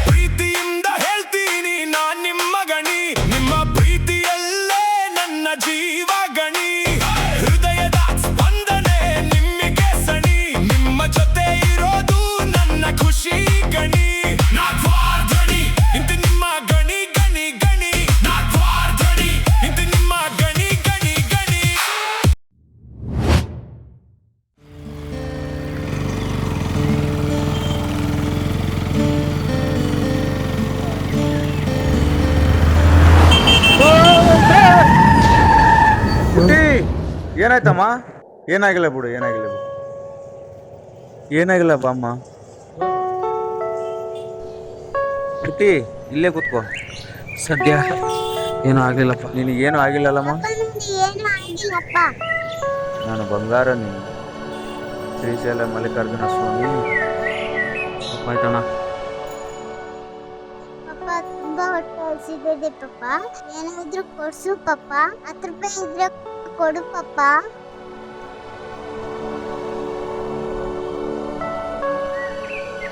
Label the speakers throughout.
Speaker 1: ಪ್ರೀತಿಯಿಂದ ಹೇಳ್ತೀನಿ ನಾನ್ ನಿಮ್ಮ ಗಣಿ, ನಿಮ್ಮ ಪ್ರೀತಿಯಲ್ಲೇ ನನ್ನ ಜೀವ ಗಣಿ, ಹೃದಯದ ಸ್ಪಂದನೆ ನಿಮಗೆ ಸಣಿ, ನಿಮ್ಮ ಜೊತೆ ಇರೋದು ನನ್ನ ಖುಷಿ ಗಣಿ, ನಾಟ್ವಾರ್ ಗಣಿ ಇಂದು ನಿಮ್ಮ ಗಣಿ ಗಣಿ ಗಣಿ, ನಾಟ್ವಾರ್ ಗಣಿ ಇಂದು ನಿಮ್ಮ ಗಣಿ ಗಣಿ ಗಣಿ.
Speaker 2: ಏನಾಯ್ತಮ್ಮ? ಏನಾಗಿಲ್ಲ ಬಿಡು, ಏನಾಗಿಲ್ಲ ಬಿಡು, ಏನಾಗಿಲ್ಲ ಬಾಮ್ಮ. ಪುಟ್ಟಿ ಇಲ್ಲೇ ಕೂತ್ಕೋ.
Speaker 3: ಸದ್ಯ ಏನೂ ಆಗ್ಲಿಲ್ಲಪ್ಪ.
Speaker 2: ನಿನಗೇನು ಆಗಿಲ್ಲಲ್ಲಮ್ಮ?
Speaker 4: ಏನು ಆಗಿಲ್ಲಪ್ಪ.
Speaker 2: ನಾನು ಬಂಗಾರ, ನೀನು ಶ್ರೀಶೈಲ ಮಲ್ಲಿಕಾರ್ಜುನ ಸ್ವಾಮಿ.
Speaker 3: ಆಯ್ತಣ್ಣ.
Speaker 4: ಪಪ್ಪ ತುಂಬಾ ಹೊಟ್ಟೆ ಹಸಿದಿದೆ ಪಪ್ಪ, ಏನಾದ್ರೂ ಕೊಡ್ಸು ಪಪ್ಪ, 10 ರೂಪಾಯಿ ಇದ್ರೆ ಕೊಡು ಪಪ್ಪ.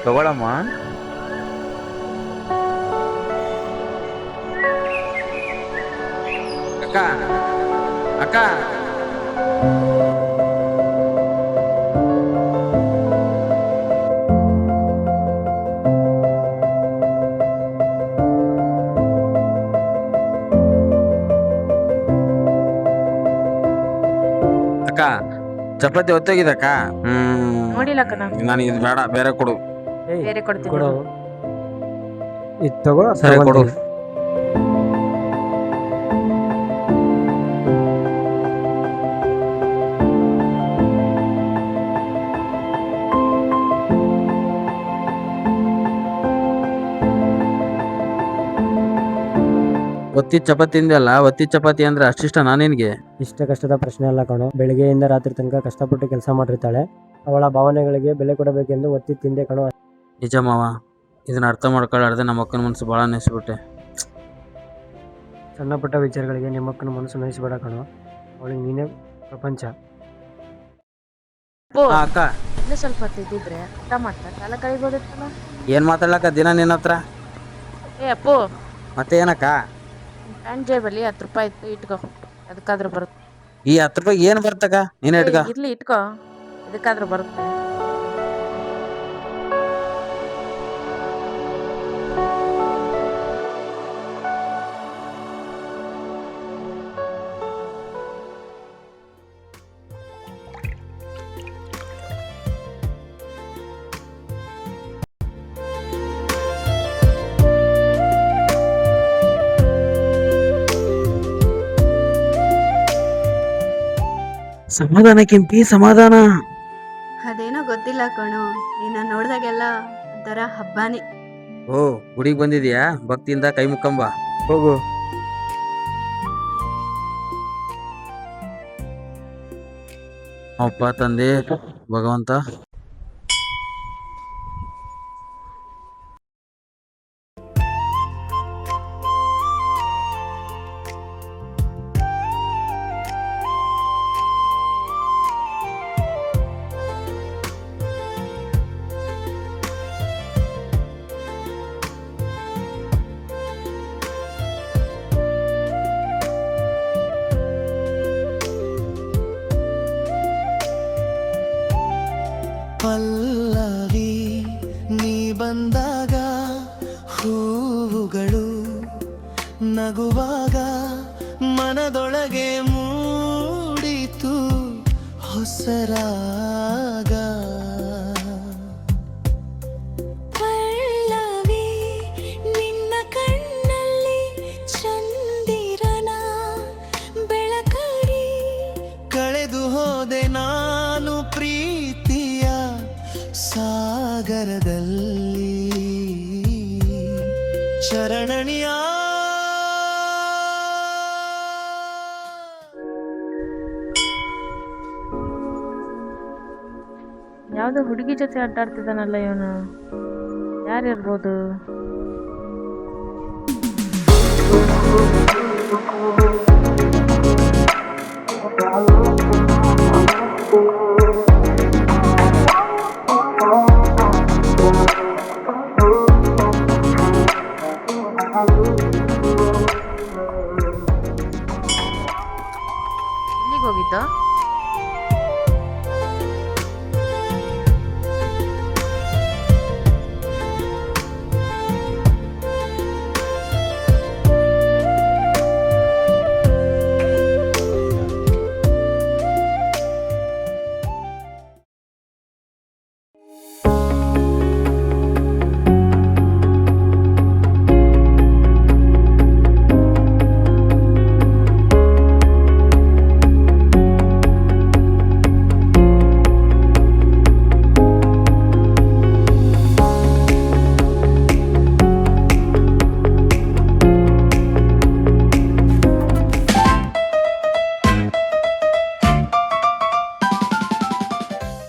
Speaker 2: ತಗೊಳಮ್ಮ.
Speaker 3: ಅಕ್ಕ ಅಕ್ಕ ಅಕ್ಕ ಚಪಾತಿ ಹೊತ್ತೋಗಿದೆ ಅಕ್ಕ.
Speaker 5: ನೋಡಿಲ್ಲ ಕಣ,
Speaker 3: ನನಗೆ ಇದು ಬೇಡ, ಬೇರೆ ಕೊಡು.
Speaker 5: ಬೇರೆ ಕೊಡ್ತೀನಿ.
Speaker 6: ಕೊಡು, ಇದು ತಗೋ.
Speaker 3: ಸರಿ ಕೊಡು. ಒತ್ತಿ ಚಪಾತಿ ತಿಂದಲ್ಲ, ಒತ್ತಿ ಚಪಾತಿ ಅಂದ್ರೆ ಅಷ್ಟಿಷ್ಟ ನಿನಗೆ?
Speaker 6: ಇಷ್ಟ ಕಷ್ಟದ ಪ್ರಶ್ನೆ ಅಲ್ಲ ಕಣೋ. ಬೆಳಿಗ್ಗೆಯಿಂದ ರಾತ್ರಿ ತನಕ ಕಷ್ಟಪಟ್ಟು ಕೆಲಸ ಮಾಡಿರ್ತಾಳೆ. ಅವಳ ಭಾವನೆಗಳಿಗೆ ಬೆಲೆ ಕೊಡಬೇಕೆಂದು ಒತ್ತಿ ತಿಂದೆ ಕಣೋ.
Speaker 3: ನಿಜ ಮಾವ, ಇದನ್ನ ಅರ್ಥ ಮಾಡ್ಕೊಳ್ಳಾರ್ದೆ ನಮ್ಮ ಅಕ್ಕನ ಮನಸ್ಸು ಭಾಳ ನೆನೆಸ್ಬಿಟ್ಟೆ.
Speaker 6: ಸಣ್ಣ ಪುಟ್ಟ ವಿಚಾರಗಳಿಗೆ ನಿಮ್ಮಕ್ಕನ ಮನಸ್ಸು ನೋಯಿಸಬೇಡ ಕಣೋ. ಅವಳಿಗೆ ನೀನೇ ಪ್ರಪಂಚ.
Speaker 3: ಅಕ್ಕ
Speaker 5: ಇನ್ನೂ ಸ್ವಲ್ಪ ಹೊತ್ತಿದ್ರೆ ಊಟ ಮಾಡ್ತಾ ಕಾಲ ಕಳಿಬೋದಿತ್ತಲ್ಲ.
Speaker 3: ಏನ್ ಮಾತಾಡ್ಲಕ್ಕ ದಿನ ನಿನ್ನ ಹತ್ರ?
Speaker 5: ಅಪ್ಪು,
Speaker 3: ಮತ್ತೆ ಏನಕ್ಕ?
Speaker 5: ಪ್ಯಾಂಟ್ ಜೇಬಲ್ಲಿ 10 ರೂಪಾಯಿ ಇತ್ತು, ಇಟ್ಕೋ, ಅದಕ್ಕಾದ್ರೂ ಬರುತ್ತೆ.
Speaker 3: ಈ 10 ರೂಪಾಯಿಗೆ ಏನ್ ಬರ್ತಕ್ಕ? ನೀನ್ ಇಟ್ಕ.
Speaker 5: ಇರ್ಲಿ ಇಟ್ಕೋ, ಅದಕ್ಕಾದ್ರೂ ಬರುತ್ತೆ.
Speaker 3: ಸಮಾಧಾನ ಕೆಂಪಿ, ಸಮಾಧಾನ.
Speaker 7: ಅದೇನೋ ಗೊತ್ತಿಲ್ಲ ಕಣೋ, ನಿನ್ನ ನೋಡ್ದಾಗೆಲ್ಲ ಒಂಥರ ಹಬ್ಬಾನೇ.
Speaker 3: ಓ, ಗುಡಿಗೆ ಬಂದಿದ್ಯಾ? ಭಕ್ತಿಯಿಂದ ಕೈ ಮುಕ್ಕಂಬ
Speaker 2: ಹೋಗು.
Speaker 3: ಅಪ್ಪ ತಂದೆ ಭಗವಂತ,
Speaker 1: ಪಲ್ಲವಿ ನೀ ಬಂದಾಗ ಹೂವುಗಳು ನಗುವಾಗ ಮನದೊಳಗೆ ಮೂಡಿತು ಹೊಸರಾಗ.
Speaker 7: ಪಲ್ಲವಿ ನಿನ್ನ ಕಣ್ಣಲ್ಲಿ
Speaker 1: ಶರಣಣಿಯ
Speaker 5: ಯಾವ್ದೋ ಹುಡುಗಿ ಜೊತೆ ಅಡ್ಡಾಡ್ತಿದ್ದಾನಲ್ಲ ಇವನು, ಯಾರಿರ್ಬೋದು? ಎಲ್ಲಿಗೆ ಹೋಗಿದ್ದ?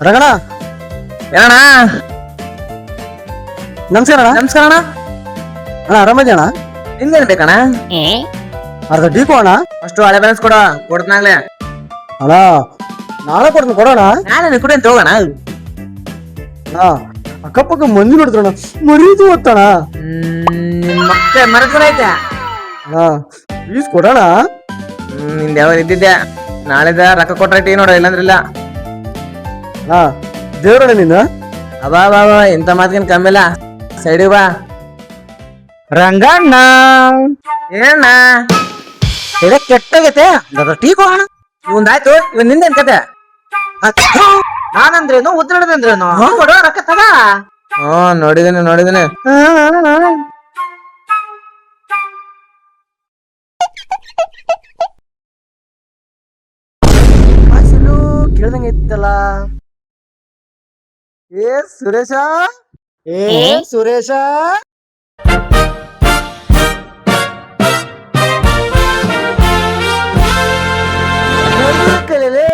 Speaker 6: ರಗಣ,
Speaker 3: ಏನಣ್ಣ?
Speaker 6: ನಮಸ್ಕಾರ ಅಣ್ಣ.
Speaker 3: ನಮಸ್ಕಾರ ಅಣ್ಣ.
Speaker 6: ಅಣ್ಣ ಆರಾಮದಿ ಅಣ್ಣ?
Speaker 3: ನಿಂದೇನ್ ಬೇಕಣ್ಣ?
Speaker 6: ಅರ್ಧ ಟೀಕು ಅಣ್ಣ.
Speaker 3: ಅಷ್ಟು ಹಳೆ ಬ್ಯಾಲೆನ್ಸ್ ಕೊಡ್ತಾನಾಗ್ಲೇ.
Speaker 6: ಅಣ್ಣ ನಾಳೆ ಕೊಡ್ತೀನಿ ಕೊಡೋಣ.
Speaker 3: ನಾನು ಕೂಡ ಹೋಗೋಣ.
Speaker 6: ಅಣ್ಣ ಅಕ್ಕಪಕ್ಕ ಮಂದಿ ನೋಡಿದ್ರಣ ಮರೀದು ಹೊತ್ತಣ.
Speaker 3: ಮತ್ತೆ ಮರದ್ಕೊಂಡು ಐತೆ.
Speaker 6: ಅಣ್ಣ ಪ್ಲೀಸ್ ಕೊಡೋಣ.
Speaker 3: ನಿಂದ ಯಾವಾಗ ಇದ್ದಿದ್ದೆ, ನಾಳೆದ ರೊಕ್ಕ ಕೊಟ್ರೆ ಟೀ ನೋಡ, ಇಲ್ಲಾಂದ್ರಿಲ್ಲ.
Speaker 6: ಅಣ್ಣ ದೇವ್ರಣ್ಣ ನೀನು.
Speaker 3: ಅಬಾ ಬಾ ಬಾ, ಇಂಥ ಮಾತಿನ ಕಮ್ಮಿಲ್ಲ. ಸೈಡಿ ಬಾ.
Speaker 6: ರಂಗಣ್ಣ
Speaker 3: ಏನಣ್ಣ
Speaker 6: ಕೆಟ್ಟಾಗೈತೆ ಟೀ ಕೊಡೋಣ.
Speaker 3: ಇವಂದಾಯ್ತು, ಇವನ್ ನಿಂದೇನ್ ಕತೆ?
Speaker 6: ನಾನಂದ್ರೇನು ಉದ್ರಾಡದಂದ್ರೇನು ಕೊಡೋ ರೊಕ್ಕ ತಗ.
Speaker 3: ನೋಡಿದೇನೆ.
Speaker 6: ಕೇಳ್ದಂಗ ಐತಲ್ಲ. ಸುರೇಶ ಸುರೇಶ ಕಲೀಲಿ.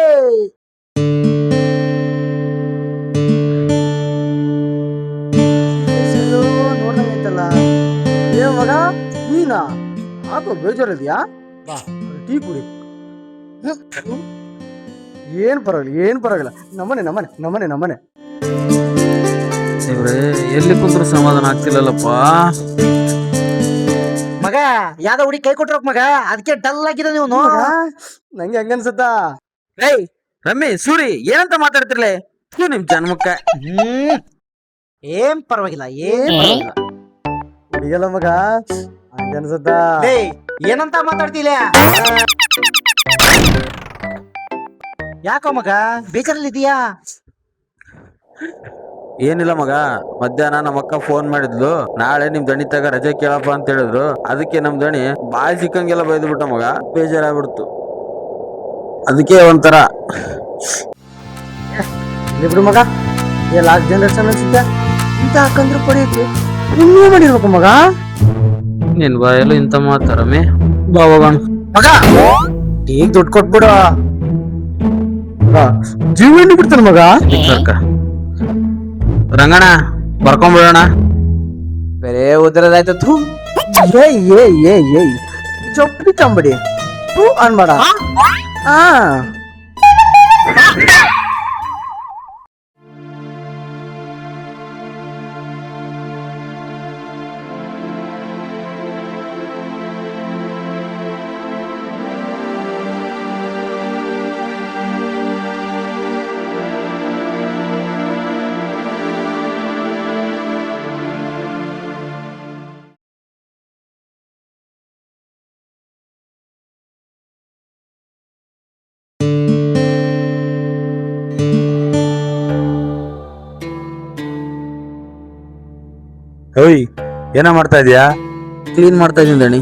Speaker 6: ನೋಡ್ದಂಗ ಐತಲ್ಲ. ಏ ಮಗ ನೀನಾ? ಹಾಕೋ ಬೇಜಾರಿದ್ಯಾ? ಬಾ ಟೀ ಕುಡಿ. ಏನ್ ಪರವಾಗಿಲ್ಲ. ನಮ್ಮನೆ
Speaker 3: ಇವ್ರೆ ಎಲ್ಲಿ ಕುಂದ್ರು ಸಮಾಧಾನ ಆಗ್ತಿಲ್ಲಲ್ಲಪ್ಪ.
Speaker 6: ಮಗ ಯಾವ್ದೋ ಹುಡುಗಿ ಕೈ ಕೊಟ್ರಕ್ ಮಗ, ಅದಕ್ಕೆ ಡಲ್ ಆಗಿದೆ ನೀವು. ನಂಗೆ ಹಂಗನ್ಸತ್ತ.
Speaker 3: ಏಯ್ ರಮ್ಮಿ ಸೂರಿ, ಏನಂತ ಮಾತಾಡ್ತಿರ್ಲೆ? ನಿಮ್ ಜನ್ಮಕ್ಕ
Speaker 6: ಏನ್ ಪರವಾಗಿಲ್ಲ ಹುಡುಗಿಯಲ್ಲ ಮಗ, ಹಂಗನ್ಸತ್ತ. ಏನಂತ ಮಾತಾಡ್ತಿಲ್ಲ? ಯಾಕೋ ಮಗ ಬೇಜಾರಲ್ಲಿ ಇದೀಯಾ?
Speaker 2: ಏನಿಲ್ಲ ಮಗ, ಮಧ್ಯಾಹ್ನ ನಮ್ಮ ಅಕ್ಕ ಫೋನ್ ಮಾಡಿದ್ಲು, ನಾಳೆ ನಿಮ್ ದಣಿ ತಗ ರಜೆ ಕೇಳಪ್ಪ ಅಂತ ಹೇಳಿದ್ರು. ಅದಕ್ಕೆ ನಮ್ ದಣಿ ಬಾಯಿ ಸಿಕ್ಕಂಗೆಲ್ಲ ಬೈದು ಬಿಟ್ಟ ಮಗ, ಬೇಜಾರಾಗ್ಬಿಡ್ತು. ಅದಕ್ಕೆ ಒಂಥರ
Speaker 6: ಬಿಡು ಮಗ, ಲಾಸ್ಟ್ ಜನರೇಷನ್ ಅನ್ಸುತ್ತೆ. ಇಂತ ಹಾಕಂದ್ರೆ ಪಡೆಯುತ್ತೆ, ಇನ್ನೂ ಮಾಡಿರ್ಬೇಕು ಮಗ.
Speaker 3: ನಿನ್ ಬಾಯಲ್ಲೂ ಇಂಥ ಮಾತಾರಮ್ಮೆ.
Speaker 6: ಮಗ ಈಗ ದುಡ್ಡು ಕೊಟ್ಬಿಡು. ಜೀವನ ಬಿಡ್ತಾನ ಮಗ.
Speaker 3: ರಂಗಣ್ಣ ಬರ್ಕೊಂಡ್ಬಿಡೋಣ. ಬೇರೆ ಉದ್ರದಾಯ್ತು.
Speaker 6: ಏಯ್ ಚಪ್ಪಡಿ ಚಂಬಡಿ ತೂ ಅನ್ಬೇಡ.
Speaker 2: ಓಯ್ ಏನೋ ಮಾಡ್ತಾ ಇದೀಯಾ?
Speaker 3: ಕ್ಲೀನ್ ಮಾಡ್ತಾ ಇದೀನಿ ದಣಿ.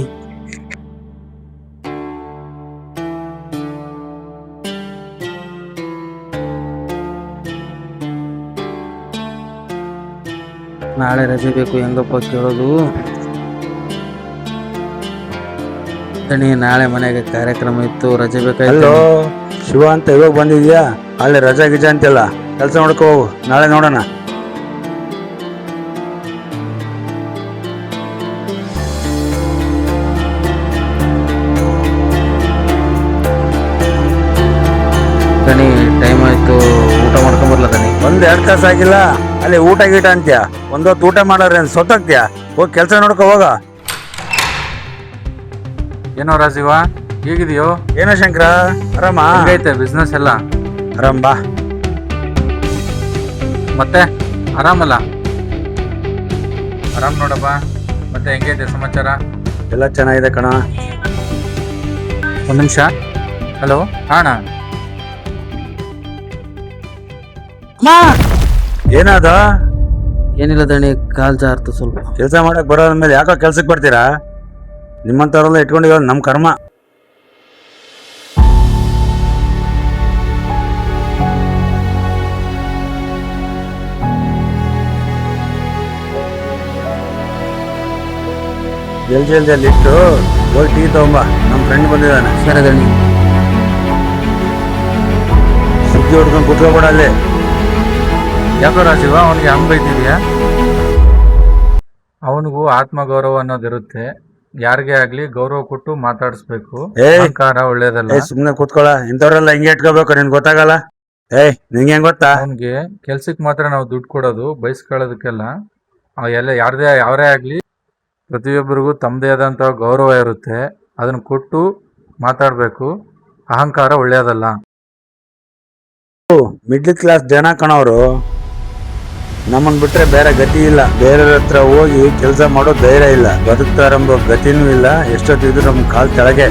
Speaker 2: ನಾಳೆ ರಜೆ ಬೇಕು, ಹೆಂಗಪ್ಪ ಕೇಳೋದು? ದಣಿ ನಾಳೆ ಮನೆಗೆ ಕಾರ್ಯಕ್ರಮ ಇತ್ತು, ರಜೆ ಬೇಕಾಯ್ತು.
Speaker 8: ಹಲೋ ಶಿವ ಅಂತ ಇವಾಗ ಬಂದಿದ್ಯಾ? ಅಲ್ಲಿ ರಜಾ ಗಿಜಾ ಅಂತೆಲ್ಲ ಕೆಲಸ ನೋಡ್ಕೋ ಹೋಗು, ನಾಳೆ ನೋಡೋಣ.
Speaker 2: ದಣಿ ಟೈಮ್ ಆಯ್ತು, ಊಟ ಮಾಡ್ಕೊಂಬರ್ಲ ದಣಿ?
Speaker 8: 1-2 ತಾಸು ಆಗಿಲ್ಲ, ಅಲ್ಲಿ ಊಟ ಗೀಟ ಅಂತ್ಯ? ಒಂದೊತ್ತು ಊಟ ಮಾಡೋರೆ ಸೊತ್ತಾಗ್ತೀಯ? ಹೋಗಿ ಕೆಲಸ ನೋಡ್ಕೋ ಹೋಗ.
Speaker 9: ಏನೋ ರಾಜೀವ, ಹೇಗಿದೆಯೋ?
Speaker 8: ಏನೋ ಶಂಕರ, ಆರಾಮ?
Speaker 9: ಹೆಂಗೈತೆ ಬಿಸ್ನೆಸ್ ಎಲ್ಲ?
Speaker 8: ಆರಾಮ್ ಬಾ.
Speaker 9: ಮತ್ತೆ ಆರಾಮಲ್ಲ? ಆರಾಮ್ ನೋಡಪ್ಪ. ಮತ್ತೆ ಹೆಂಗೈತೆ ಸಮಾಚಾರ?
Speaker 8: ಎಲ್ಲ ಚೆನ್ನಾಗಿದೆ ಕಣ.
Speaker 9: ಒಂದು ನಿಮಿಷ. ಹಲೋ ಅಣ್ಣ.
Speaker 8: ಏನಾದ?
Speaker 2: ಏನಿಲ್ಲ ದಣಿ, ಕಾಲ್ ಜಾರ್ತು ಸ್ವಲ್ಪ.
Speaker 8: ಕೆಲಸ ಮಾಡಕ್ ಬರೋದ ಮೇಲೆ ಯಾಕೋ ಕೆಲ್ಸಕ್ಕೆ ಬರ್ತೀರಾ? ನಿಮ್ಮಂತವ್ರೆಲ್ಲ ಇಟ್ಕೊಂಡಿರೋ ನಮ್ ಕರ್ಮ. ಜಲ್ದಿ ಅಲ್ಲಿ ಇಟ್ಟು ಹೋಗಿ ಟೀ ತಗೊಂಬ, ನಮ್ ಫ್ರೆಂಡ್ ಬಂದಿದ್ದಾನೆ.
Speaker 2: ಸರಿ ದಣಿ.
Speaker 8: ಸುದ್ದಿ ಹೊಡ್ಕೊಂಡು ಕುತ್ಕೋಬೇಡ ಅಲ್ಲಿ.
Speaker 9: ಯಾಕೋ ರಾಜೀವ, ಅವನಿಗೆ ಹಂಗ್ ಬೈತಿದ್ಯಾ? ಅವನಿಗೂ ಆತ್ಮಗೌರವ ಅನ್ನೋದಿರುತ್ತೆ. ಯಾರಿಗೇ ಆಗ್ಲಿ ಗೌರವ ಕೊಟ್ಟು ಮಾತಾಡಿಸ್ಬೇಕು. ಅಹಂಕಾರ ಒಳ್ಳೇದಲ್ಲ.
Speaker 8: ಸುಮ್ನೆ ಕೂತ್ಕೊಳ್ಳ. ಇಂಥವ್ರೆಲ್ಲ ಹಿಂಗೆ ಇಟ್ಕೋಬೇಕು, ನಿನ್ ಗೊತ್ತಾಗಲ್ಲ? ನಿಂಗೆ ಹೆಂಗ್ ಗೊತ್ತಾ?
Speaker 9: ಅವನಿಗೆ ಕೆಲ್ಸಕ್ಕೆ ಮಾತ್ರ ನಾವು ದುಡ್ಡು ಕೊಡೋದು, ಬಯಸ್ಕೊಳ್ಳೋದಕ್ಕೆಲ್ಲ. ಎಲ್ಲ ಯಾರೇ ಆಗ್ಲಿ ಪ್ರತಿಯೊಬ್ಬರಿಗೂ ತಮ್ಮದೇ ಆದಂಥ ಗೌರವ ಇರುತ್ತೆ, ಅದನ್ನು ಕೊಟ್ಟು ಮಾತಾಡಬೇಕು. ಅಹಂಕಾರ ಒಳ್ಳೆಯದಲ್ಲ.
Speaker 8: ಮಿಡ್ಲ್ ಕ್ಲಾಸ್ ಜನ ಕಣವರು. ನಮ್ಮನ್ ಬಿಟ್ರೆ ಬೇರೆ ಗತಿ ಇಲ್ಲ. ಬೇರೆಯವ್ರ ಹತ್ರ ಹೋಗಿ ಕೆಲಸ ಮಾಡೋ ಧೈರ್ಯ ಇಲ್ಲ, ಬದುಕ್ತಾರೆಂಬ ಗತಿನೂ ಇಲ್ಲ. ಎಷ್ಟೊತ್ತಿದ್ರು ನಮ್ ಕಾಲ್ ಕೆಳಗೆ.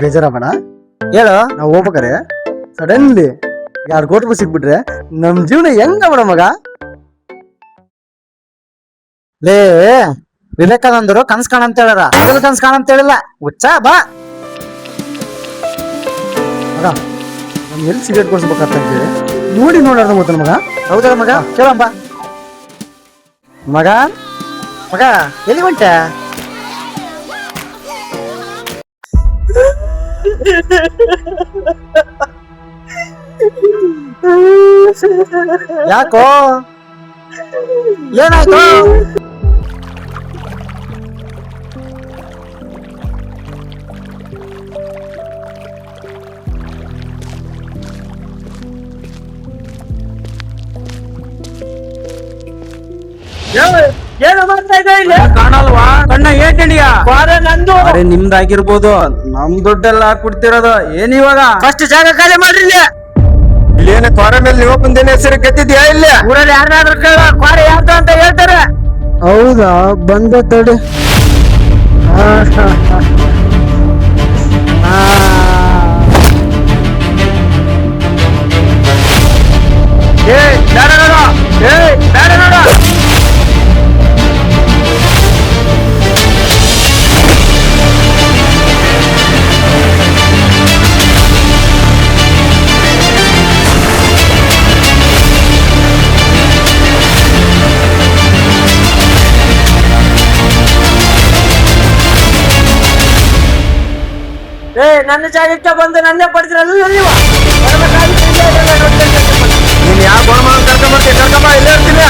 Speaker 6: ಬೇಜಾರ ಬೇಡ, ಹೇಳ. ನಾವು ಹೋಗ್ಬೇಕಾರೆ ಸಡನ್ಲಿ 2 ಕೋಟಿ ರೂಪಾಯಿ ಸಿಕ್ಬಿಟ್ರೆ ನಮ್ ಜೀವನ ಹೆಂಗ ಬಿಡ ಮಗ? ಲೇ, ವಿವೇಕಾನಂದರು ಕನ್ಸ್ ಕಾಣ ಅಂತ ಹೇಳಾರ, ಅದೆಲ್ಲ ಕನ್ಸ್ ಕಾಣ ಅಂತ ಹೇಳಿಲ್ಲ. ಹುಚ್ಚ ಬಾ ಮಗ, ನಮ್ ಎಲ್ಲಿ ಸಿಗರೇಟ್ ಕೊಡ್ಸ್ಬೇಕಂತ ಹೇಳಿ ನೋಡಿ ನೋಡಾರ್ದ ಗೊತ್ತ ಮಗ. ಹೌದಾ ಮಗ? ಕೇಳಂಬ ಮಗ. ಮಗ ಎಲ್ಲಿ ಹೊಂಟೆ? ಯಾಕೋ, ಏನಾಯ್ತು? ಏನು ಮಾಡ್ತಾ ಇದ್ದ ಇಲ್ಲಿ?
Speaker 2: ಕಾಣಲ್ವಾ? ಕಣ್ಣ ಏಟಿಡಿಯಾ?
Speaker 6: ನಂದು.
Speaker 2: ಅರೆ ನಿಮ್ದಾಗಿರ್ಬೋದು, ನಮ್ ದುಡ್ಡೆಲ್ಲ ಹಾಕ್ಬಿಡ್ತಿರೋದು. ಏನ್ ಇವಾಗ?
Speaker 6: ಫಸ್ಟ್ ಜಾಗ ಖಾಲಿ ಮಾಡ್ರಿ ಇಲ್ಲಿ.
Speaker 8: ಇಲ್ಲೇನು ಕ್ವಾರ ಮೇಲೆ ನೀವು ಬಂದೇನೆ ಹೆಸರು ಕೆತ್ತಿದ್ಯಾ? ಇಲ್ಲಿ
Speaker 6: ಊರಲ್ಲಿ ಯಾರನ್ನಾದ್ರೂ ಕೇಳ, ಕ್ವಾರ ಯಾರ್ದು ಅಂತ ಹೇಳ್ತಾರೆ. ಹೌದಾ? ಬಂದ ತಡಿ.
Speaker 8: ಬೇಡ ನೋಡ.
Speaker 6: ನನ್ನ ಜಾಗಕ್ಕೆ ಬಂದು ನನ್ನೇ ಪಡ್ತಿರಲ್ಲ ನೀವು.
Speaker 8: ನೀನ್ ಯಾವ ಗುಣಮನ ಕರ್ಕೊಂಬರ್ತೀಯ? ಕರ್ಕೊಂಬ, ಇಲ್ಲೇ ಇರ್ತೀನಿ.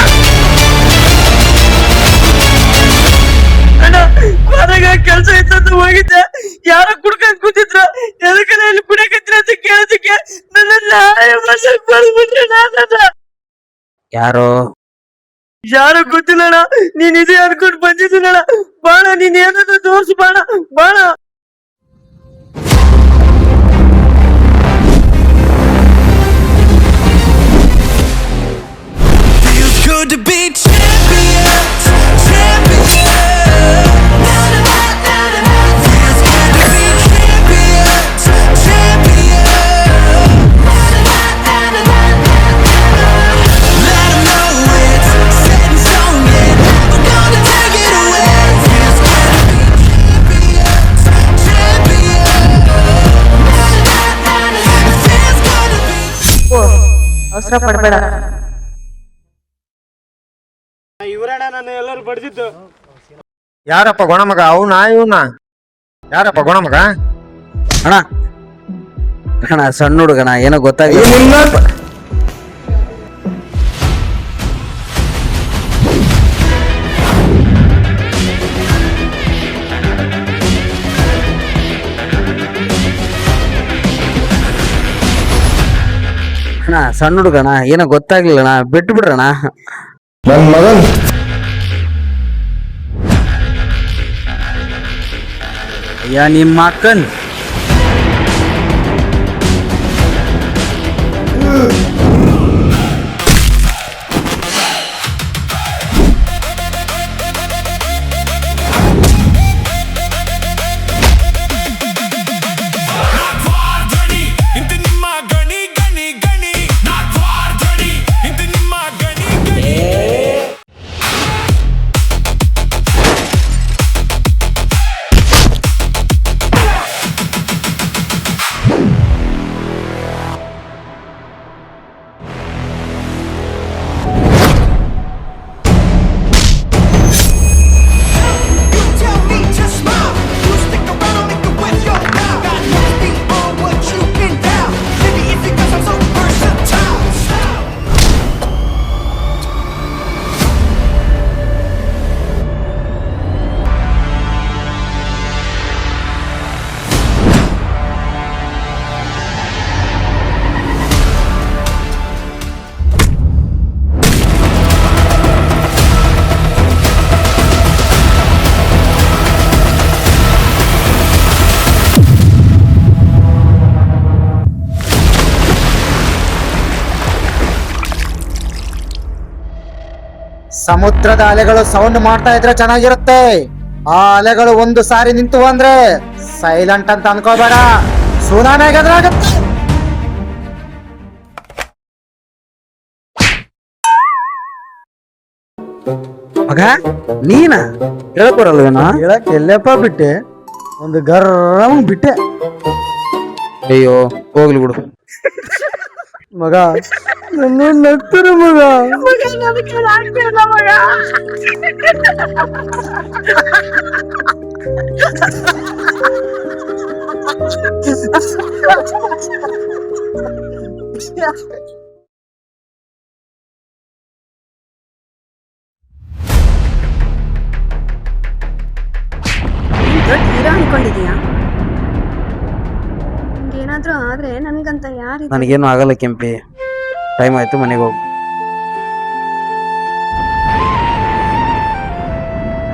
Speaker 6: ಕೆಲಸ ಇತ್ತಂತ ಹೋಗಿದ್ದೆ, ಯಾರೋ ಕುಡ್ಕೊಂಡ್ ಕೂತಿದ್ರ. ಎದಕ್ಕೆ ಇಲ್ಲಿ ಕುಡಿಯಕತ್ತಿರ ಅಂತ ಕೇಳೋದಕ್ಕೆ ನನ್ನ
Speaker 2: ಯಾರೋ
Speaker 6: ಯಾರು ಗೊತ್ತಿಲ್ಲಣ್ಣ, ನೀನ್ ಇದೆ ಅನ್ಕೊಂಡು ಬಂದಿದ್ದೀನಣ್ಣ. ಬಾಣ, ನೀನ್ ಏನಾದ್ರು ತೋರ್ಸು ಬಾಣ, ಬಾಣ.
Speaker 1: Good to be champions, champions. Feels good to be champions, champions. Let 'em know it's set in stone, yeah. We're gonna take it away. Feels good to be champions, champions. It feels good to be.
Speaker 5: ಅವಸರ ಪಡಬೇಡ.
Speaker 6: ಯಾರಪ್ಪ ಗೊಣಮಗ? ಅವನ ಇವನ? ಯಾರಪ್ಪ ಗೊಣಮಗ?
Speaker 3: ಅಣ್ಣ ಅಣ್ಣ ಸಣ್ಣ ಹುಡುಗಣ, ಏನೋ ಗೊತ್ತಾಗಿಲ್ಲ. ಅಣ್ಣ ಸಣ್ಣ ಹುಡುಗಣ, ಏನೋ ಗೊತ್ತಾಗ್ಲಿಲ್ಲಣ್ಣ, ಬಿಟ್ಟು ಬಿಡ್ರಣ.
Speaker 6: ನನ್ ಮಗನ್
Speaker 3: ಅಯ್ಯ ನಿಮ್ಮ ಅಕ್ಕನ್
Speaker 1: ಇಂತ ನಿಮ್ಮ ಗಣಿ ಗಣಿ ಗಣಿ ನಾಟ್ವಾರ್ಧಣಿ ಇಂತ ನಿಮ್ಮ ಗಣಿ ಗಣಿ.
Speaker 6: ಸಮುದ್ರದ ಅಲೆಗಳು ಸೌಂಡ್ ಮಾಡ್ತಾ ಇದ್ರೆ ಚೆನ್ನಾಗಿರುತ್ತೆ. ಆ ಅಲೆಗಳು ಒಂದು ಸಾರಿ ನಿಂತು ಅಂದ್ರೆ ಸೈಲೆಂಟ್ ಅಂತ ಅನ್ಕೋಬೇಡ, ಸುನಾಮಿ ಎದುರಾಗುತ್ತೆ.
Speaker 3: ಮಗ ನೀನ ಹೇಳಕ್ ಬರಲ್ವೇನೋ?
Speaker 6: ಹೇಳಕ್ ಎಲ್ಲಪ್ಪ ಬಿಟ್ಟೆ, ಒಂದು ಗರ್ರಂ ಬಿಟ್ಟೆ.
Speaker 3: ಅಯ್ಯೋ ಹೋಗ್ಲಿ ಬಿಡು.
Speaker 6: ಮಗ ನನ್ನ ನಗ್ತಾರೆ ಮಗ.
Speaker 7: ಹೀರೋ ಅನ್ಕೊಂಡಿದೀಯಾ? ಏನಾದ್ರೂ ಆದ್ರೆ ನನ್ಗಂತ ಯಾರಿದ್ದಾರೆ?
Speaker 3: ನನಗೇನು ಆಗಲ್ಲ ಕೆಂಪಿ, ಟೈಮ್ ಆಯ್ತು, ಮನೆಗೆ ಹೋಗು.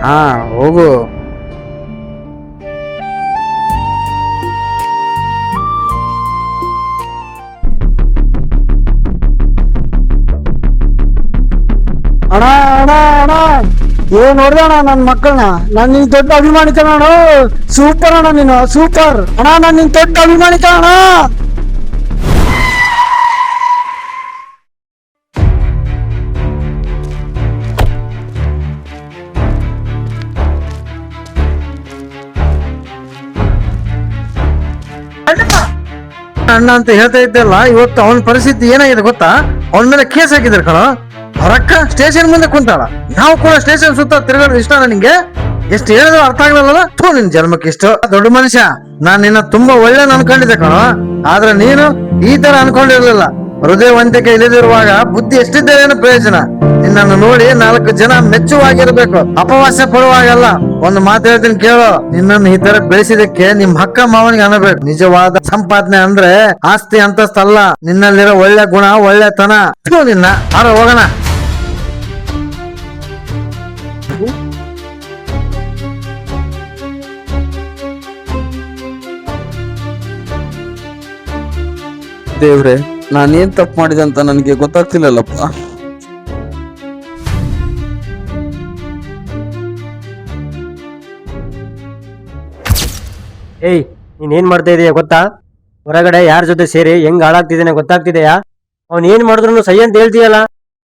Speaker 3: ಹಾ ಹೋಗು.
Speaker 6: ಅಣ್ಣ ಅಣ್ಣ ಅಣ್ಣ, ಏನ್ ನೋಡ್ದೆ ಅಣ್ಣ ನನ್ ಮಕ್ಕಳನ್ನ? ನಾನ್ ನಿನ್ ದೊಡ್ಡ ಅಭಿಮಾನಿ ಕಣ. ಸೂಪರ್ ಅಣ್ಣ, ನೀನು ಸೂಪರ್ ಅಣ್ಣ. ನಾನ್ ನಿನ್ ದೊಡ್ಡ ಅಭಿಮಾನಿ ಕಣ.
Speaker 3: ಅಣ್ಣ ಅಂತ ಹೇಳ್ತಾ ಇದ್ದಲ್ಲ, ಇವತ್ತು ಅವನ ಪರಿಸ್ಥಿತಿ ಏನಾಗಿದೆ ಗೊತ್ತಾ? ಅವನ ಮೇಲೆ ಕೇಸ್ ಹಾಕಿದ್ರು ಕಣ. ಅವರಕ್ಕ ಸ್ಟೇಷನ್ ಮುಂದೆ ಕುಂತಾಳ, ನಾವು ಕೂಡ ಸ್ಟೇಷನ್ ಸುತ್ತ ತಿರುಗಾಡೋದು ಇಷ್ಟ ನಿಂಗೆ? ಎಷ್ಟು ಹೇಳಿದ್ರು ಅರ್ಥ ಆಗ್ಲಿಲ್ಲ. ಥೂ, ನಿನ್ ಜನ್ಮಕ್ಕೆ ಇಷ್ಟು ದೊಡ್ಡ ಮನುಷ್ಯ. ನಾನ್ ನಿನ್ನ ತುಂಬಾ ಒಳ್ಳೆ ಅನ್ಕೊಂಡಿದ್ದೆ ಕಣ, ಆದ್ರೆ ನೀನು ಈ ತರ ಅನ್ಕೊಂಡಿರ್ಲಿಲ್ಲ. ಹೃದಯವಂತಿಕೆ ಇಲ್ಲದಿರುವಾಗ ಬುದ್ಧಿ ಎಷ್ಟಿದ್ದೇನೇನು ಪ್ರಯೋಜನ? ನಿನ್ನನ್ನು ನೋಡಿ 4 ಜನ ಮೆಚ್ಚುವಾಗಿರ್ಬೇಕು, ಅಪವಾಸ್ಯ ಪಡುವಾಗಲ್ಲ. ಒಂದು ಮಾತು ಹೇಳ್ತೀನಿ ಕೇಳೋ, ನಿನ್ನನ್ನು ಈ ತರ ಬೆಳೆಸಿದಕ್ಕೆ ನಿಮ್ ಅಕ್ಕ ಮಾವನಿಗೆ ಅನ್ನಬೇಕು. ನಿಜವಾದ ಸಂಪಾದನೆ ಅಂದ್ರೆ ಆಸ್ತಿ ಅಂತಸ್ತಲ್ಲ, ನಿನ್ನಲ್ಲಿರೋ ಒಳ್ಳೆ ಗುಣ, ಒಳ್ಳೆತನ. ನಿನ್ನ ಆರ ಹೋಗೋಣ.
Speaker 2: ದೇವ್ರೆ, ನಾನೇನ್ ತಪ್ಪು ಮಾಡಿದೆ ಅಂತ ನನಗೆ ಗೊತ್ತಾಗ್ತಿಲ್ಲಲ್ಲಪ್ಪ.
Speaker 6: ಏಯ್, ನೀನ್ ಏನ್ ಮಾಡ್ತಾ ಇದೀಯ ಗೊತ್ತಾ? ಹೊರಗಡೆ ಯಾರ ಜೊತೆ ಸೇರಿ ಹೆಂಗ್ ಹಾಳಾಗ್ತಿದ್ದೇನೆ ಗೊತ್ತಾಗ್ತಿದೆಯಾ? ಅವ್ನ್ ಏನ್ ಮಾಡಿದ್ರು ಸೈ ಅಂತ ಹೇಳ್ತೀಯಲ್ಲ.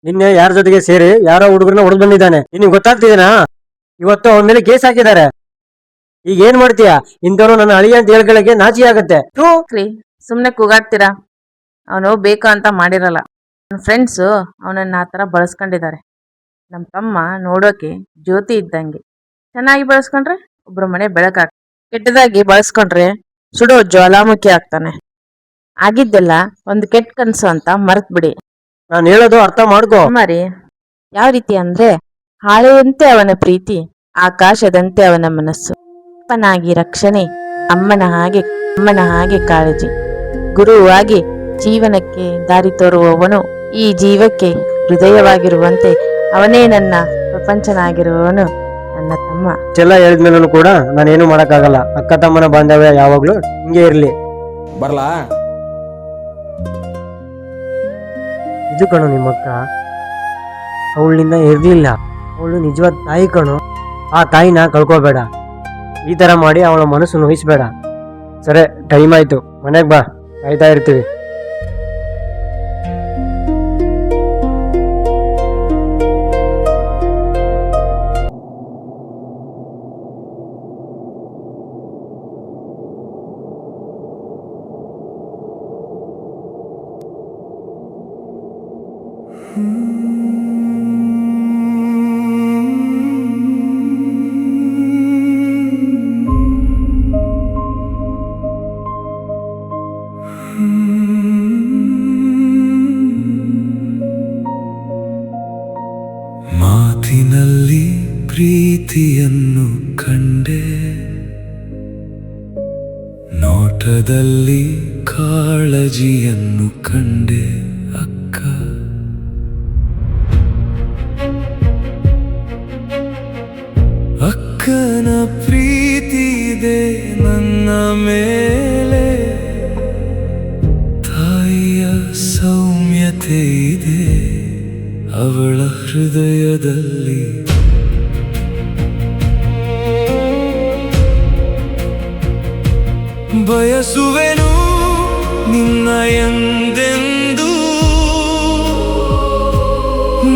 Speaker 6: ನಿನ್ನೆ ಯಾರ ಜೊತೆಗೆ ಸೇರಿ ಯಾರೋ ಹುಡುಗರನ್ನ ಹೊಡೆದ್ ಬಂದಿದ್ದಾನೆ, ನಿನಗೆ ಗೊತ್ತಾಗ್ತಿದೇನಾ? ಇವತ್ತು ಅವನ ಮೇಲೆ ಕೇಸ್ ಹಾಕಿದ್ದಾರೆ. ಈಗ ಏನ್ ಮಾಡ್ತೀಯಾ? ಇಂಥವ್ರು ನನ್ನ ಅಳಿಯ ಅಂತ ಹೇಳ್ಕೊಳಕ್ಕೆ ನಾಚಿ ಆಗತ್ತೆ.
Speaker 5: ಸುಮ್ನೆ ಕೂಗಾಡ್ತೀರಾ? ಅವನು ಬೇಕು ಅಂತ ಮಾಡಿರಲ್ಲ. ನನ್ನ ಫ್ರೆಂಡ್ಸು ಅವನನ್ನ ಆ ಥರ ಬಳಸ್ಕೊಂಡಿದ್ದಾರೆ. ನಮ್ಮ ತಮ್ಮ ನೋಡೋಕೆ ಜ್ಯೋತಿ ಇದ್ದಂಗೆ, ಚೆನ್ನಾಗಿ ಬಳಸ್ಕೊಂಡ್ರೆ ಒಬ್ರ ಮನೆ ಬೆಳಕಾಗ್ತದೆ, ಕೆಟ್ಟದಾಗಿ ಬಳಸ್ಕೊಂಡ್ರೆ ಸುಡೋ ಜ್ವಾಲಾಮುಖಿ ಆಗ್ತಾನೆ. ಆಗಿದ್ದೆಲ್ಲ ಒಂದು ಕೆಟ್ಟ ಕನ್ಸು ಅಂತ ಮರ್ತ್ ಬಿಡಿ.
Speaker 6: ನಾನು ಹೇಳೋದು ಅರ್ಥ ಮಾಡ್ಕೋ.
Speaker 5: ಮರಿ ಯಾವ ರೀತಿ ಅಂದ್ರೆ, ಹಾಳೆಯಂತೆ ಅವನ ಪ್ರೀತಿ, ಆಕಾಶದಂತೆ ಅವನ ಮನಸ್ಸು, ಅಪ್ಪನಾಗಿ ರಕ್ಷಣೆ, ಅಮ್ಮನ ಹಾಗೆ ಕಾಳಜಿ, ಗುರುವಾಗಿ ಜೀವನಕ್ಕೆ ದಾರಿ ತೋರುವವನು, ಈ ಜೀವಕ್ಕೆ ಹೃದಯವಾಗಿರುವಂತೆ ಅವನೇ ನನ್ನ ಪ್ರಪಂಚನಾಗಿರುವವನು ನನ್ನ ತಮ್ಮ.
Speaker 6: ಇಷ್ಟೆಲ್ಲ ಹೇಳಿದ್ಮೇಲೂ ಕೂಡ ನಾನೇನು ಮಾಡಕ್ಕಾಗಲ್ಲ. ಅಕ್ಕ ತಮ್ಮನ ಬಾಂಧವ್ಯ ಯಾವಾಗ್ಲೂ ಹಿಂಗೆ ಇರ್ಲಿ.
Speaker 2: ಬರ್ಲಾ?
Speaker 6: ಇದು ಕಣು ನಿಮ್ಮಕ್ಕ, ಅವಳು ನಿನ್ನ ಇರ್ಲಿಲ್ಲ, ಅವಳು ನಿಜವಾದ ತಾಯಿ ಕಣು. ಆ ತಾಯಿನ ಕಳ್ಕೋಬೇಡ. ಈ ತರ ಮಾಡಿ ಅವಳ ಮನಸ್ಸು ನೋಯಿಸ್ಬೇಡ. ಸರಿ, ಟೈಮ್ ಆಯ್ತು, ಮನೆಗೆ ಬಾ, ಕಾಯ್ತಾ ಇರ್ತೀವಿ.
Speaker 1: ಮಾತಿನಲ್ಲಿ ಪ್ರೀತಿಯನ್ನು ಕಂಡೆ, ನೋಟದಲ್ಲಿ ಕಾಳಜಿಯನ್ನು ಕಂಡೆ ಅಕ್ಕ. ಅಕ್ಕನ ಪ್ರೀತಿ ಇದೆ ನನ್ನ ಮೇಲೆ, ತಾಯಿಯ ಸೌಮ್ಯತೆ ಇದೆ ಅವಳ ಹೃದಯದಲ್ಲಿ. ಬಯಸುವೆನು ನಿನ್ನ ಎಂದೆಂದೂ,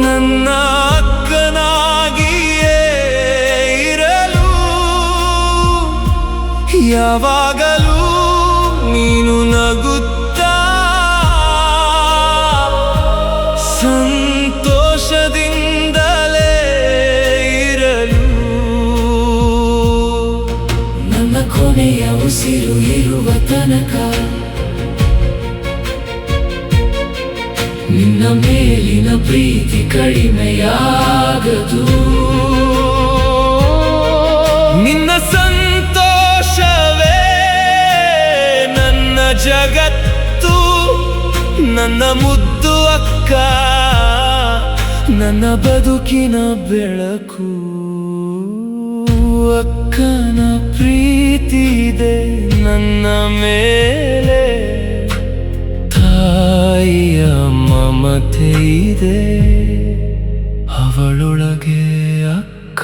Speaker 1: ನನ್ನ ಅಕ್ಕನಾಗಿಯೇ ಇರಲು, ಯಾವಾಗಲೂ ನೀನು ನಗುತ್ತಾ ಸಂತೋಷದಿಂದಲೇ ಇರಲು. ನನ್ನ ಕೊನೆಯ ಉಸಿರು ಇರುವ ತನಕ ನಿನ್ನ ಮೇಲಿನ ಪ್ರೀತಿ ಕಡಿಮೆಯಾಗದು. ನಿನ್ನ ಸಂತೋಷವೇ ನನ್ನ ಜಗತ್ತು, ನನ್ನ ಮುದ್ದು ಅಕ್ಕ, ನನ್ನ ಬದುಕಿನ ಬೆಳಕು. ಅಕ್ಕನ ಪ್ರೀತಿ ಇದೆ ನನ್ನ ಮೇಲೆ, ತಾಯಿಯ ಮಮತೆ ಇದೆ ಅವಳೊಳಗೆ ಅಕ್ಕ.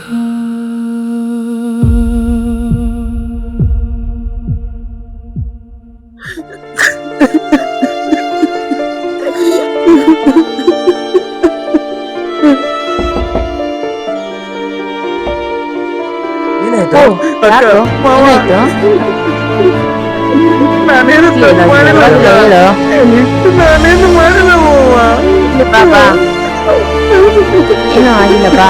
Speaker 6: ಏನಾಯ್ತು?
Speaker 3: ನಾನೇನು ತಪ್ಪು ಮಾಡಿಲ್ಲ. ನಾನೇನು ಮಾಡಿಲ್ಲ ಅವ್ವ.
Speaker 5: ಏನೂ ಆಗಿಲ್ಲ ಬಾ.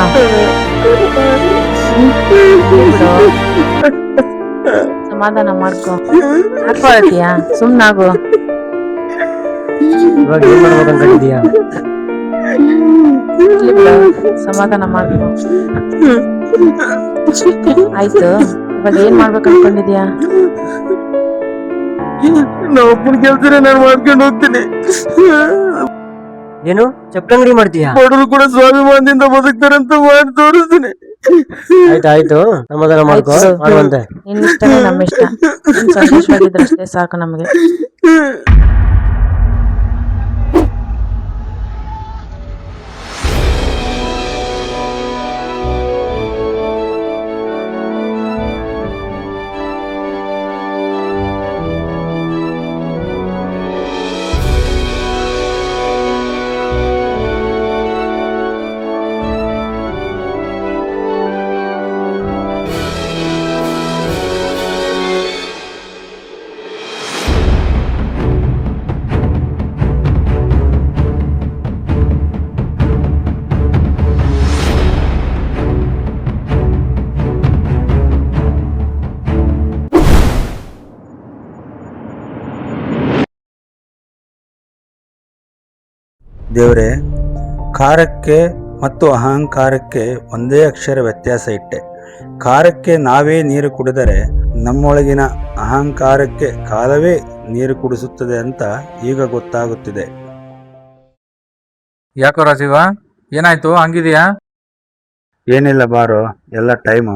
Speaker 5: ಸಮಾಧಾನ ಮಾಡ್ಕೊ. ಹಾಕೊಳತೀಯಾ? ಸುಮ್ನಾಗು.
Speaker 6: ಇವಾಗ ಏನ್ ಮಾಡ್ಬೇಕು ಅನ್ಕೊಂಡಿದ್ಯಾ?
Speaker 5: ಸಮಾಧಾನ ಮಾಡ್ಕೊ. ಆಯ್ತು, ಇವಾಗ ಏನ್ ಮಾಡ್ಬೇಕು ಅನ್ಕೊಂಡಿದ್ಯಾ?
Speaker 3: ನಾ ಒಬ್ಬನ ಕೆಲ್ಸನೇ ನಾನು ಮಾಡ್ಕೊಂಡು ಹೋಗ್ತೀನಿ.
Speaker 6: ಏನು ಚಪ್ಪಂಗಡಿ ಮಾಡ್ತೀಯಾ?
Speaker 3: ಬಡವರು ಕೂಡ ಸ್ವಾಭಿಮಾನದಿಂದ ಬದುಕ್ತಾರಂತ ಮಾಡಿ ತೋರಿಸ್ತೀನಿ.
Speaker 6: ಆಯ್ತಾಯ್ತು, ಸಮಾಧಾನ ಮಾಡ್ಕೋ, ಮಾಡುವಂತೆ.
Speaker 5: ನಿನ್ನ ಇಷ್ಟನೇ ನಮ್ಮ ಇಷ್ಟ. ನೀನ್ ಸಂತೋಷವಾಗಿದ್ರಷ್ಟೇ ಸಾಕು ನಮಗೆ.
Speaker 8: ದೇವ್ರೆ, ಕಾರಕ್ಕೆ ಮತ್ತು ಅಹಂಕಾರಕ್ಕೆ ಒಂದೇ ಅಕ್ಷರ ವ್ಯತ್ಯಾಸ ಇಟ್ಟೆ. ಕಾರಕ್ಕೆ ನಾವೇ ನೀರು ಕುಡಿದರೆ ನಮ್ಮೊಳಗಿನ ಅಹಂಕಾರಕ್ಕೆ ಕಾಲವೇ ನೀರು ಕುಡಿಸುತ್ತದೆ ಅಂತ ಈಗ ಗೊತ್ತಾಗುತ್ತಿದೆ.
Speaker 9: ಯಾಕೋ ರಾಜೀವ, ಏನಾಯ್ತು? ಹಂಗಿದೆಯಾ?
Speaker 8: ಏನಿಲ್ಲ ಬಾರೋ, ಎಲ್ಲ ಟೈಮು.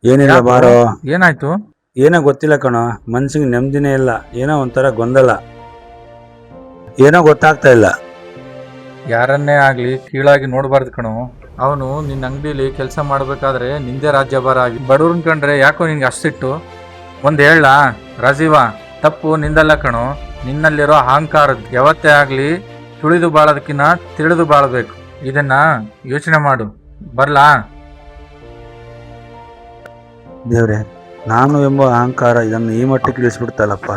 Speaker 8: ಏನಿಲ್ಲ ಬಾರೋ.
Speaker 9: ಏನಾಯ್ತು?
Speaker 8: ಏನೋ ಗೊತ್ತಿಲ್ಲ ಕಣೋ, ಮನ್ಸಿಗೆ ನೆಮ್ಮದಿನೇ ಇಲ್ಲ. ಏನೋ ಒಂಥರ ಗೊಂದಲ, ಏನೋ ಗೊತ್ತಾಗ್ತಾ ಇಲ್ಲ.
Speaker 9: ಯಾರನ್ನೇ ಆಗ್ಲಿ ಕೀಳಾಗಿ ನೋಡ್ಬಾರ್ದು ಕಣೋ. ಅವನು ನಿನ್ನ ಅಂಗಡಿಲಿ ಕೆಲಸ ಮಾಡ್ಬೇಕಾದ್ರೆ ನಿಂದೆ ರಾಜ್ಯಭಾರ ಆಗಿ ಬಡವ್ರನ್ ಕಂಡ್ರೆ ಯಾಕೋ ನಿನ್ಗೆ ಅಷ್ಟಿಟ್ಟು. ಒಂದ್ ಹೇಳ ರಾಜೀವ, ತಪ್ಪು ನಿಂದಲ್ಲ ಕಣೋ, ನಿನ್ನಲ್ಲಿರೋ ಅಹಂಕಾರದ್ದು. ಯಾವತ್ತೇ ಆಗ್ಲಿ ತುಳಿದು ಬಾಳೋದಕ್ಕಿಂತ ತಿಳಿದು ಬಾಳ್ಬೇಕು. ಇದನ್ನ ಯೋಚನೆ ಮಾಡು. ಬರ್ಲಾ?
Speaker 8: ದೇವ್ರೆ, ನಾನು ಎಂಬ ಅಹಂಕಾರ ಇದನ್ನು ಈ ಮಟ್ಟಕ್ಕೆ ಇಳಿಸ್ಬಿಡ್ತಲ್ಲಪ್ಪ.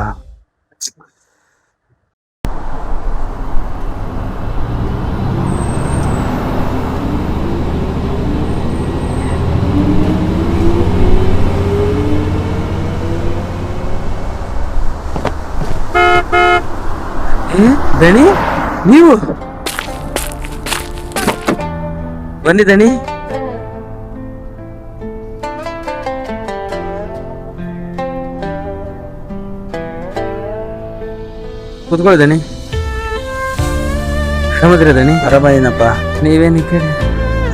Speaker 2: ದಣಿ, ನೀವು ಬನ್ನಿ ದಣಿ. ಕೂತ್ಕೊಳ್ಳಿ ದಣಿ. ಕ್ಷಮದ್ರಿ ದಣಿ?
Speaker 8: ಆರಾಮದೇನಪ್ಪ.
Speaker 2: ನೀವೇನು ಈ ಕಡೆ?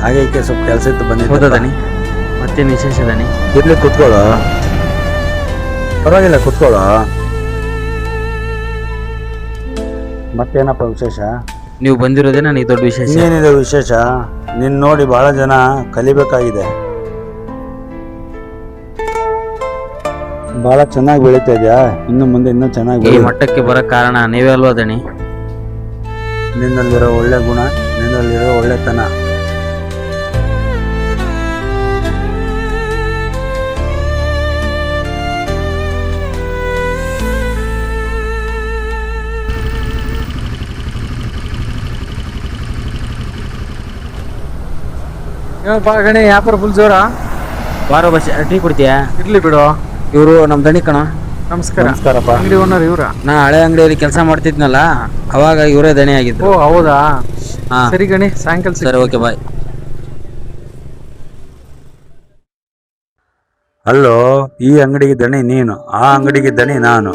Speaker 8: ಹಾಗೆ ಈಕೆ ಸ್ವಲ್ಪ ಕೆಲಸ ಇತ್ತು
Speaker 2: ಹೌದಾ
Speaker 8: ಬಂದಿದ್ದ.
Speaker 2: ದಣಿ? ಮತ್ತೇನು ವಿಶೇಷ ದಣಿ?
Speaker 8: ಇರ್ಲಿ ಕೂತ್ಕೊಳ್ಳೋ, ಪರವಾಗಿಲ್ಲ ಕೂತ್ಕೊಳ್ಳೋ. ಮತ್ತೇನಪ್ಪ ವಿಶೇಷ?
Speaker 2: ನೀವು ಬಂದಿರೋದೇ ನನಗೆ ದೊಡ್ಡ ವಿಶೇಷ.
Speaker 8: ಇನ್ನೇನಿದೆ ವಿಶೇಷ? ನಿನ್ನ ನೋಡಿ ಬಹಳ ಜನ ಕಲಿಬೇಕಾಗಿದೆ. ಬಹಳ ಚೆನ್ನಾಗಿ ಬೆಳೀತಾ ಇದೆಯಾ, ಇನ್ನು ಮುಂದೆ ಇನ್ನೂ ಚೆನ್ನಾಗಿ
Speaker 2: ಈ
Speaker 8: ಬೆಳಿ.
Speaker 2: ಮಟ್ಟಕ್ಕೆ ಬರೋ ಕಾರಣ ನೀವೇ ಅಲ್ವಾ ದಣಿ?
Speaker 8: ನಿನ್ನಲ್ಲಿರೋ ಒಳ್ಳೆ ಗುಣ, ನಿನ್ನಲ್ಲಿರೋ ಒಳ್ಳೆತನ.
Speaker 3: ಗಣಿ ವ್ಯಾಪಾರ ಫುಲ್ ಜೋರ.
Speaker 2: ಬಾರೋ ಬಸ್, ಟೀ ಕುಡ್ತೀಯಾ?
Speaker 3: ಇರ್ಲಿ ಬಿಡು.
Speaker 2: ಇವರು ನಮ್ಮ ದಣಿ ಕಣ.
Speaker 3: ನಮಸ್ಕಾರ.
Speaker 8: ನಮಸ್ಕಾರಪ್ಪ.
Speaker 3: ಅಂಗಡಿ ಓನರ್ ಇವ್ರ?
Speaker 2: ನಾ ಹಳೆ ಅಂಗಡಿಯಲ್ಲಿ ಕೆಲಸ ಮಾಡ್ತಿದ್ನಲ್ಲ, ಅವಾಗ ಇವರೇ ದಣಿ ಆಗಿದ್ರು.
Speaker 3: ಓ ಹೌದಾ?
Speaker 2: ಹಾ
Speaker 3: ಸರಿ ಗಣಿ, ಸಾಯಂಕಾಲ
Speaker 2: ಸರಿ, ಓಕೆ ಬಾಯ್.
Speaker 8: ಅಲ್ಲೋ, ಈ ಅಂಗಡಿಗೆ ದಣಿ ನೀನು, ಆ ಅಂಗಡಿಗೆ ದಣಿ ನಾನು.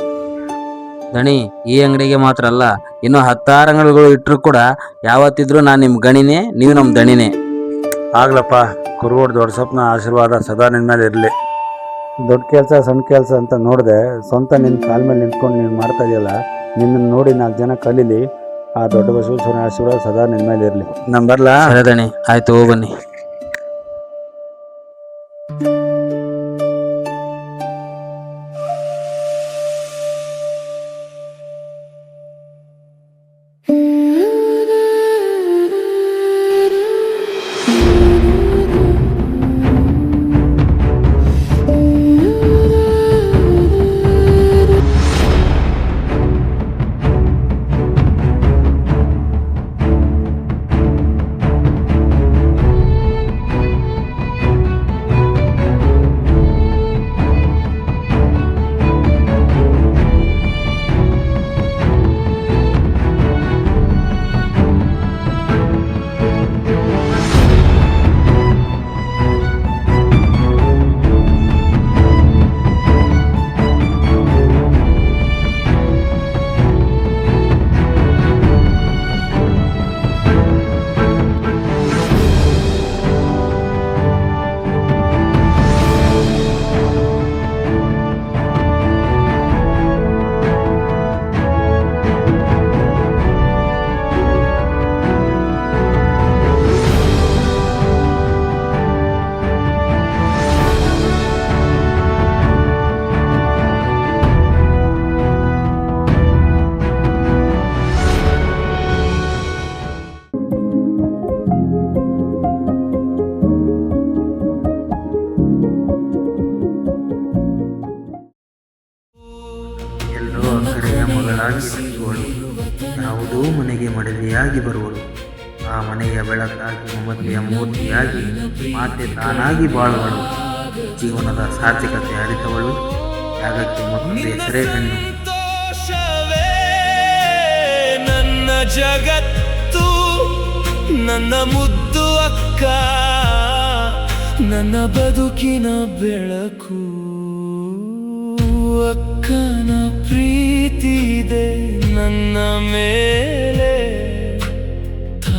Speaker 2: ದಣಿ ಈ ಅಂಗಡಿಗೆ ಮಾತ್ರ ಅಲ್ಲ, ಇನ್ನು 10 ಅಂಗಡಿಗಳು ಇಟ್ಟರು ಕೂಡ ಯಾವತ್ತಿದ್ರು ನಾನು ನಿಮ್ಮ ಗಣಿನೇ, ನೀವು ನಮ್ಮ ದಣಿನೇ.
Speaker 8: ಆಗ್ಲಪ್ಪ, ಕುರುಗೋಡು ದೊಡ್ಡ ಸ್ವಪ್ನ ಆಶೀರ್ವಾದ ಸದಾ ನಿನ್ನ ಮೇಲೆ ಇರಲಿ. ದೊಡ್ಡ ಕೆಲಸ ಸಣ್ಣ ಕೆಲಸ ಅಂತ ನೋಡಿದೆ, ಸ್ವಂತ ನಿನ್ನ ಕಾಲ ಮೇಲೆ ನಿಂತ್ಕೊಂಡು ನೀನು ಮಾಡ್ತಾ ಇದೆಯಲ್ಲ, ನಿನ್ನನ್ನು ನೋಡಿ 4 ಜನ ಕಲೀಲಿ. ಆ ದೊಡ್ಡ ಬಸವೇಶ್ವರನ ಆಶೀರ್ವಾದ ಸದಾ ನಿನ್ನ ಮೇಲೆ ಇರಲಿ. ನಾನು ಬರಲಾ?
Speaker 2: ಸರಿ ದಣಿ, ಆಯ್ತು, ಬನ್ನಿ. ಯಾವುದೋ ಮನೆಗೆ ಮಡದಿಯಾಗಿ ಬರುವಳು, ಆ ಮನೆಯ ಬೆಳಕಾಗಿ ಮಮತೆಯ ಮೂರ್ತಿಯಾಗಿ ಮಾತೆ ತಾನಾಗಿ ಬಾಳುವಳು. ಜೀವನದ ಸಾರ್ಥಕತೆ ಅರಿತವಳು, ತ್ಯಾಗಕ್ಕೆ ಮೊದಲೇ ಹೆಸರೇ ಹೆಣ್ಣು.
Speaker 1: ನನ್ನ ಜಗತ್ತು ನನ್ನ ಮುದ್ದು ಅಕ್ಕ, ನನ್ನ ಬದುಕಿನ ಬೆಳಕು. ಅಕ್ಕನ ಪ್ರೀತಿ ಇದೆ ನನ್ನ ಮೇಲೆ.